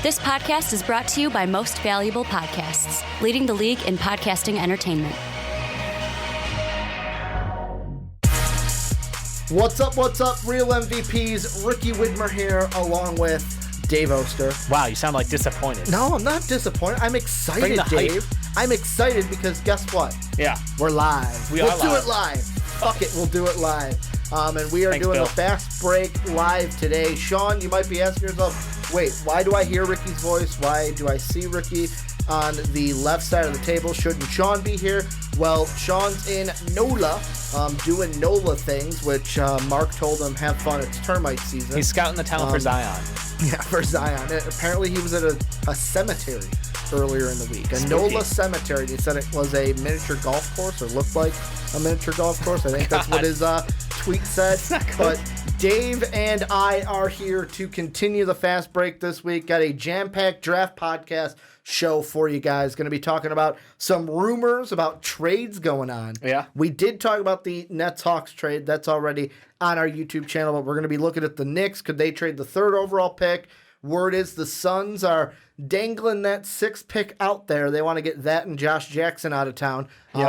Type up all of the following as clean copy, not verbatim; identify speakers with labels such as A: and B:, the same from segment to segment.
A: This podcast is brought to you by Most Valuable Podcasts, leading the league in podcasting entertainment.
B: What's up, real MVPs? Ricky Widmer here, along with Dave Oster.
C: Wow, you sound like disappointed.
B: No, I'm not disappointed. I'm excited,
C: Bring the
B: Dave.
C: hype.
B: I'm excited because guess what?
C: Yeah.
B: We're live.
C: We'll
B: do it live. Fuck it, we'll do it live. And we are doing
C: Bill.
B: the Fast Break live today. Sean, you might be asking yourself, wait, why do I hear Ricky's voice? Why do I see Ricky on the left side of the table? Shouldn't Sean be here? Well, Sean's in NOLA, doing NOLA things, which Mark told him, have fun, it's termite season.
C: He's scouting the talent for Zion.
B: Yeah, for Zion. Apparently he was at a cemetery earlier in the week. A NOLA cemetery. He said it was a miniature golf course, or looked like a miniature golf course. I think that's what his tweet said. But Dave and I are here to continue the Fast Break this week. Got a jam-packed draft podcast show for you guys. Going to be talking about some rumors about trades going on.
C: Yeah.
B: We did talk about the Nets-Hawks trade. That's already on our YouTube channel, but we're going to be looking at the Knicks. Could they trade the third overall pick? Word is the Suns are dangling that sixth pick out there. They want to get that and Josh Jackson out of town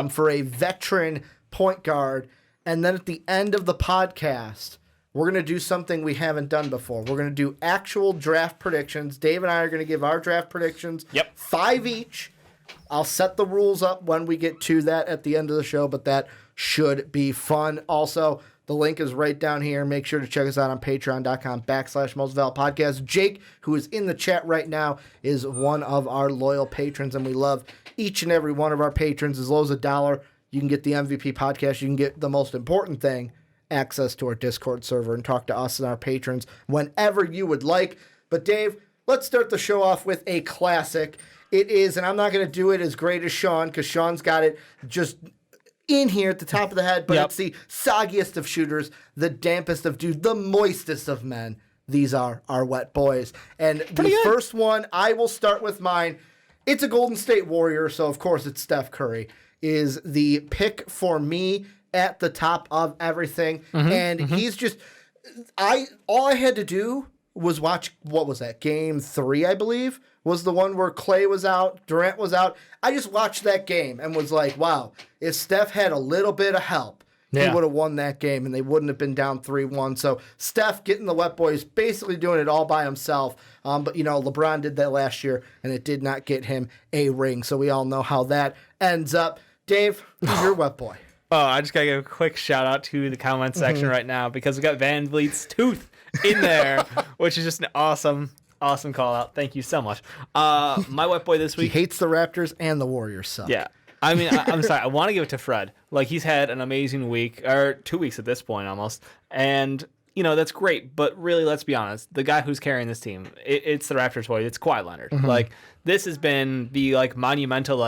B: for a veteran point guard. And then at the end of the podcast, we're going to do something we haven't done before. We're going to do actual draft predictions. Dave and I are going to give our draft predictions.
C: Yep.
B: 5 each. I'll set the rules up when we get to that at the end of the show, but that should be fun. Also, the link is right down here. Make sure to check us out on patreon.com/mostvaluablepodcast. Jake, who is in the chat right now, is one of our loyal patrons, and we love each and every one of our patrons. As low as $1, you can get the MVP podcast. You can get the most important thing, access to our Discord server, and talk to us and our patrons whenever you would like. But Dave, let's start the show off with a classic. It is, and I'm not going to do it as great as Sean, because Sean's got it just in here at the top of the head, but It's the soggiest of shooters, the dampest of dudes, the moistest of men. These are our wet boys. And first one, I will start with mine. It's a Golden State Warrior, so of course it's Steph Curry, is the pick for me at the top of everything. He's just, all I had to do was watch, what was that, game 3, I believe, was the one where Clay was out, Durant was out. I just watched that game and was like, wow, if Steph had a little bit of help, he would have won that game and they wouldn't have been down 3-1. So Steph getting the wet boys, basically doing it all by himself. But, LeBron did that last year and it did not get him a ring. So we all know how that ends up. Dave, who's your wet boy?
C: Oh, I just got to give a quick shout out to the comment section right now, because we got Van Vliet's tooth in there, which is just an awesome call out. Thank you so much. My wet boy this week.
B: He hates the Raptors and the Warriors suck.
C: Yeah. I mean, I'm sorry. I want to give it to Fred. Like, he's had an amazing week, or 2 weeks at this point almost. And, that's great. But really, let's be honest. The guy who's carrying this team, it's the Raptors boy. It's Kawhi Leonard. Like, this has been the, monumental,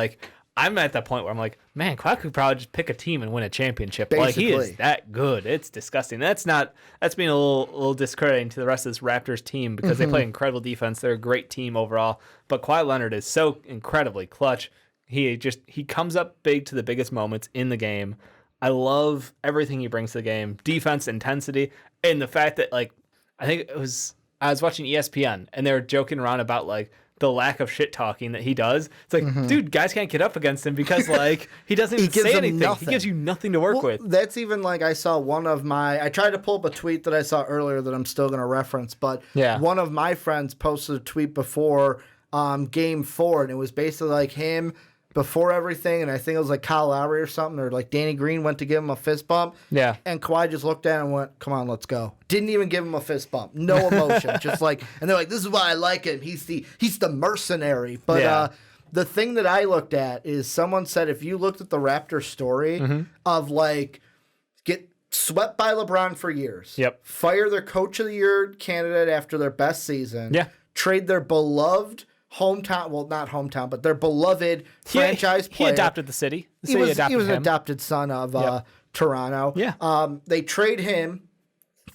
C: I'm at that point where I'm like, man, Kawhi could probably just pick a team and win a championship.
B: Basically.
C: Like, he is that good. It's disgusting. That's being a little discrediting to the rest of this Raptors team, because they play incredible defense. They're a great team overall. But Kawhi Leonard is so incredibly clutch. He comes up big to the biggest moments in the game. I love everything he brings to the game. Defense, intensity, and the fact that, I think I was watching ESPN and they were joking around about, the lack of shit talking that he does. It's like, dude, guys can't get up against him because he doesn't even say anything.
B: Nothing.
C: He gives you nothing to work with.
B: That's even I saw I tried to pull up a tweet that I saw earlier that I'm still going to reference, but one of my friends posted a tweet before game 4, and it was basically him before everything, and I think it was Kyle Lowry or something, or Danny Green went to give him a fist bump. Yeah. And Kawhi just looked at him and went, come on, let's go. Didn't even give him a fist bump. No emotion. Just and they're like, this is why I like him. He's the mercenary. But the thing that I looked at is someone said, if you looked at the Raptors story of get swept by LeBron for years. Yep. Fire their coach of the year candidate after their best season. Yeah. Trade their beloved hometown, well, not hometown, but their beloved franchise player.
C: He adopted the city.
B: He was an adopted son of Toronto. Yeah. They trade him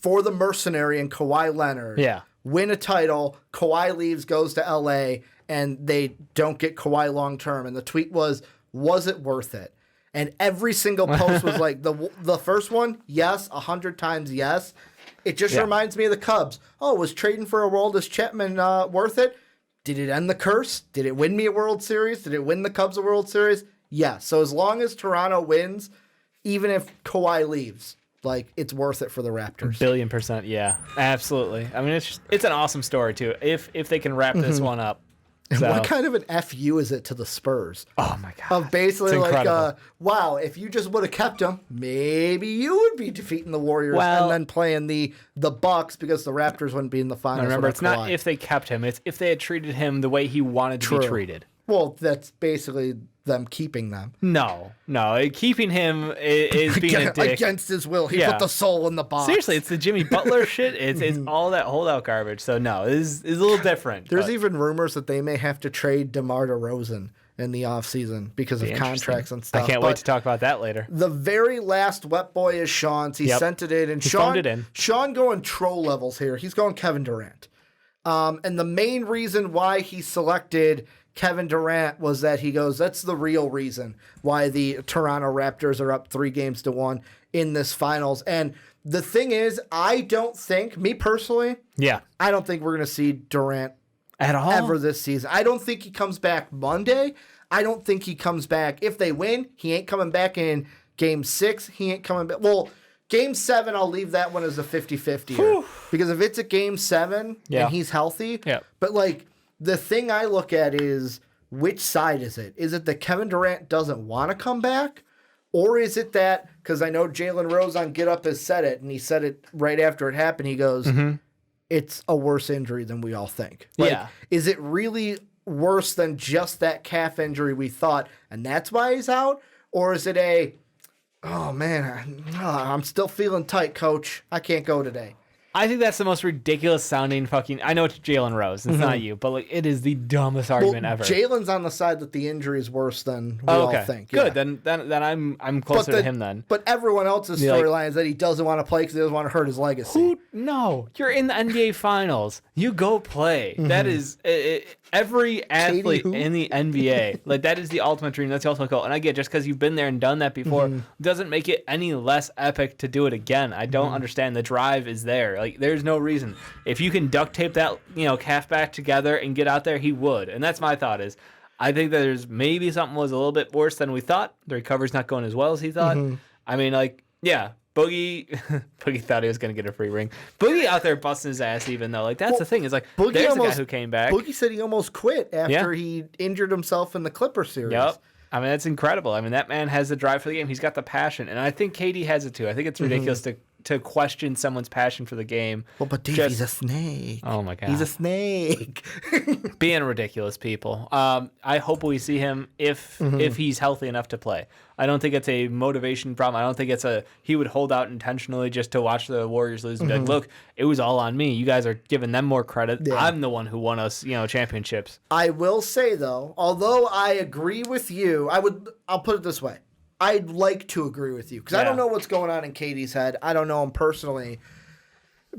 B: for the mercenary and Kawhi Leonard. Yeah. Win a title. Kawhi leaves, goes to LA, and they don't get Kawhi long term. And the tweet was it worth it? And every single post was the first one, yes, 100 times yes. It just reminds me of the Cubs. Oh, was trading for Aroldis Chapman worth it? Did it end the curse? Did it win me a World Series? Did it win the Cubs a World Series? Yeah. So as long as Toronto wins, even if Kawhi leaves, like, it's worth it for the Raptors.
C: 1,000,000,000%. Yeah, absolutely. I mean, it's an awesome story too. If they can wrap this one up.
B: And
C: So.
B: what kind of an FU is it to the Spurs?
C: Oh my God.
B: Of basically
C: It's
B: like,
C: incredible.
B: wow, if you just would have kept him, maybe you would be defeating the Warriors
C: Well-
B: and then playing the Bucks because the Raptors wouldn't be in the finals.
C: Now, remember,
B: without
C: it's not
B: Kawhi.
C: if they kept him. It's if they had treated him the way he wanted to be treated.
B: Well, that's basically them keeping them.
C: No. Keeping him is being a dick.
B: Against his will. He
C: Yeah.
B: put the soul in the box.
C: Seriously, it's the Jimmy Butler shit. It's all that holdout garbage. So no, it's a little different.
B: There's
C: but
B: even rumors that they may have to trade DeMar DeRozan in the offseason because of contracts and stuff.
C: I can't wait to talk about that later.
B: The very last wet boy is Shaun's. He sent it in. And
C: He
B: Shaun,
C: phoned it in.
B: Shaun going troll levels here. He's going Kevin Durant. And the main reason why he selected Kevin Durant was that he goes, that's the real reason why the Toronto Raptors are up 3-1 in this finals. And the thing is, I don't think, me personally, I don't think we're going to see Durant
C: At all?
B: ever this season. I don't think he comes back Monday. I don't think he comes back. If they win, he ain't coming back in Game 6. He ain't coming back. Well, Game 7, I'll leave that one as a 50-50. Because if it's a Game 7 and he's healthy, but like the thing I look at is which side is it? Is it that Kevin Durant doesn't want to come back? Or is it that, because I know Jalen Rose on Get Up has said it, and he said it right after it happened, he goes, it's a worse injury than we all think. Like, is it really worse than just that calf injury we thought, and that's why he's out? Or is it oh man, I'm still feeling tight, coach. I can't go today.
C: I think that's the most ridiculous sounding fucking. I know it's Jalen Rose. It's not you, but like it is the dumbest argument ever.
B: Jalen's on the side that the injury is worse than we all think.
C: Good. Then I'm closer to him then.
B: But everyone else's storyline is that he doesn't want to play because he doesn't want to hurt his legacy.
C: No, you're in the NBA Finals. You go play. That is every athlete in the NBA. Like that is the ultimate dream. That's the ultimate goal. And I get just because you've been there and done that before doesn't make it any less epic to do it again. I don't understand. The drive is there. Like there's no reason. If you can duct tape that calf back together and get out there, he would. And that's my thought is. I think that there's maybe something was a little bit worse than we thought. The recovery's not going as well as he thought. I mean, Boogie thought he was going to get a free ring. Boogie out there busting his ass even though. Like, that's the thing. Is like,
B: Boogie
C: there's a guy who came back.
B: Boogie said he almost quit after he injured himself in the Clippers series.
C: Yep. I mean, that's incredible. I mean, that man has the drive for the game. He's got the passion. And I think KD has it too. I think it's ridiculous to question someo's passion for the game.
B: Well, but Dave, he's a snake.
C: Oh, my God.
B: He's a snake.
C: Being ridiculous, people. I hope we see him if he's healthy enough to play. I don't think it's a motivation problem. I don't think he would hold out intentionally just to watch the Warriors lose and be like, look, it was all on me. You guys are giving them more credit. Yeah. I'm the one who won us, championships.
B: I will say, though, although I agree with you, I'll put it this way. I'd like to agree with you because I don't know what's going on in KD's head. I don't know him personally.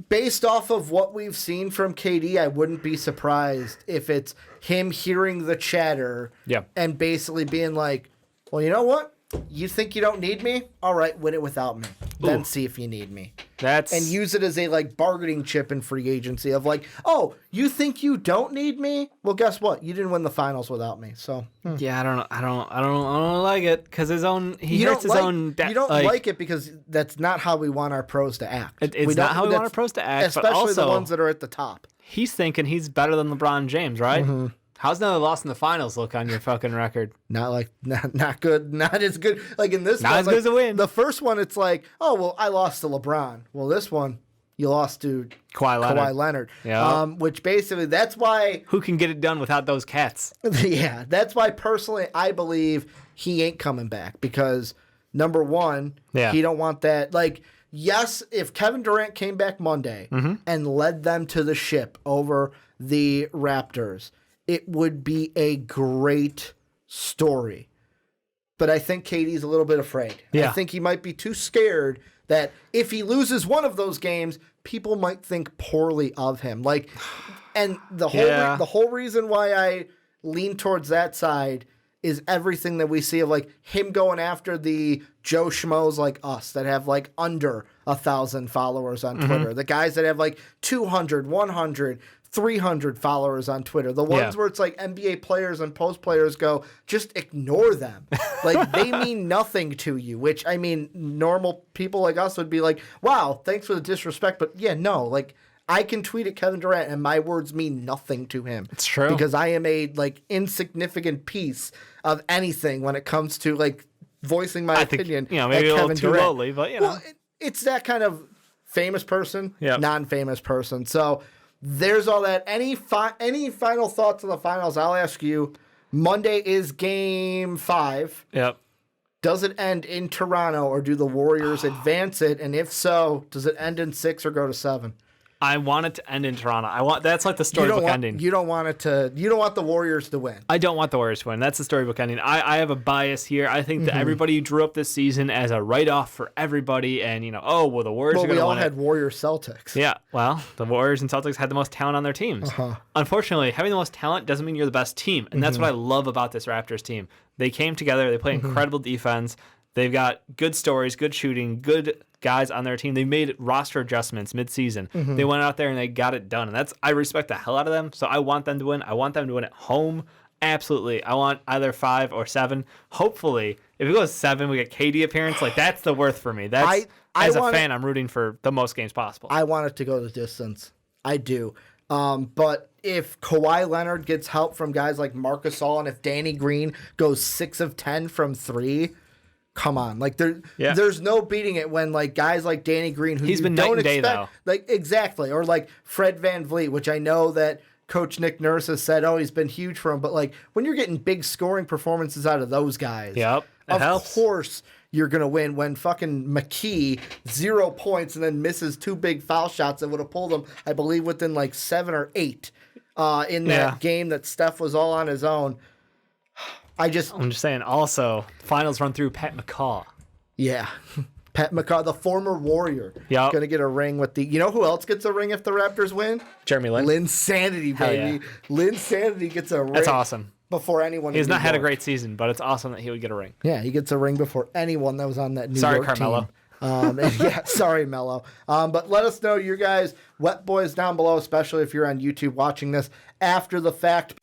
B: Based off of what we've seen from KD, I wouldn't be surprised if it's him hearing the chatter and basically being like, well, you know what? You think you don't need me? All right, win it without me. Then see if you need me. And use it as a bargaining chip in free agency of like, oh, you think you don't need me? Well, guess what? You didn't win the finals without me. So
C: yeah, I don't like it because he hurts his own.
B: You don't like it because that's not how we want our pros to act.
C: It's not how we want our pros to act,
B: especially
C: but also
B: the ones that are at the top.
C: He's thinking he's better than LeBron James, right? How's another loss in the finals look on your fucking record?
B: Not good. Not as good. Like in this
C: not
B: one,
C: as good as a win.
B: The first one, it's like, oh, well, I lost to LeBron. Well, this one, you lost to Kawhi Leonard.
C: Yeah.
B: Which basically, that's why...
C: Who can get it done without those cats?
B: Yeah. That's why, personally, I believe he ain't coming back. Because, number one, he don't want that... Like, yes, if Kevin Durant came back Monday and led them to the ship over the Raptors... it would be a great story. But I think KD's a little bit afraid. I think he might be too scared that if he loses one of those games, people might think poorly of him. And the whole reason why I lean towards that side is everything that we see of like him going after the Joe Schmoes like us that have like under 1,000 followers on Twitter. The guys that have like 200, 100, 300 followers on Twitter. The ones where it's like NBA players and post players go, just ignore them. Like they mean nothing to you, which I mean, normal people like us would be like, wow, thanks for the disrespect. But yeah, no, like I can tweet at Kevin Durant and my words mean nothing to him.
C: It's true.
B: Because I am a like insignificant piece of anything when it comes to like voicing my opinion.
C: Maybe a little too
B: Durant.
C: lowly, but
B: Well, it's that kind of famous person, non-famous person. So there's all that. Any final thoughts on the finals? I'll ask you. Monday is game 5.
C: Yep.
B: Does it end in Toronto or do the Warriors advance it? And if so, does it end in 6 or go to 7?
C: I want it to end in Toronto. That's like the storybook ending.
B: You don't want the Warriors to win.
C: I don't want the Warriors to win. That's the storybook ending. I have a bias here. I think that everybody drew up this season as a write-off for everybody, and the Warriors are going to win.
B: We all had Warriors Celtics.
C: Yeah, well, the Warriors and Celtics had the most talent on their teams. Unfortunately, having the most talent doesn't mean you're the best team, and that's what I love about this Raptors team. They came together. They play incredible defense. They've got good stories, good shooting, good guys on their team. They made roster adjustments mid-season. They went out there and they got it done. And I respect the hell out of them. So I want them to win. I want them to win at home. Absolutely. I want either 5 or 7. Hopefully, if it goes 7, we get KD appearance. Like, that's the worth for me. As a fan, I'm rooting for the most games possible.
B: I want it to go the distance. I do. But if Kawhi Leonard gets help from guys like Marc Gasol and if Danny Green goes 6 of 10 from 3, come on, like there's no beating it when like guys like Danny Green, who
C: he's been night and day though,
B: like exactly, or like Fred VanVleet, which I know that Coach Nick Nurse has said, oh, he's been huge for him, but like when you're getting big scoring performances out of those guys, of course you're gonna win. When fucking McKee 0 points and then misses 2 big foul shots that would have pulled him, I believe, within like 7 or 8 in that game that Steph was all on his own. I'm just
C: saying. Also, finals run through Pat McCaw. Yeah,
B: Pat McCaw, the former Warrior, going to get a ring with the. You know who else gets a ring if the Raptors win?
C: Jeremy Lin.
B: Linsanity, baby. Linsanity gets a ring.
C: That's awesome.
B: Before anyone.
C: He's not had a great season, but it's awesome that he would get a ring.
B: Yeah, he gets a ring before anyone that was on that New York
C: Carmelo.
B: team. Sorry, Mello. But let us know your guys' Wet Boys down below, especially if you're on YouTube watching this after the fact.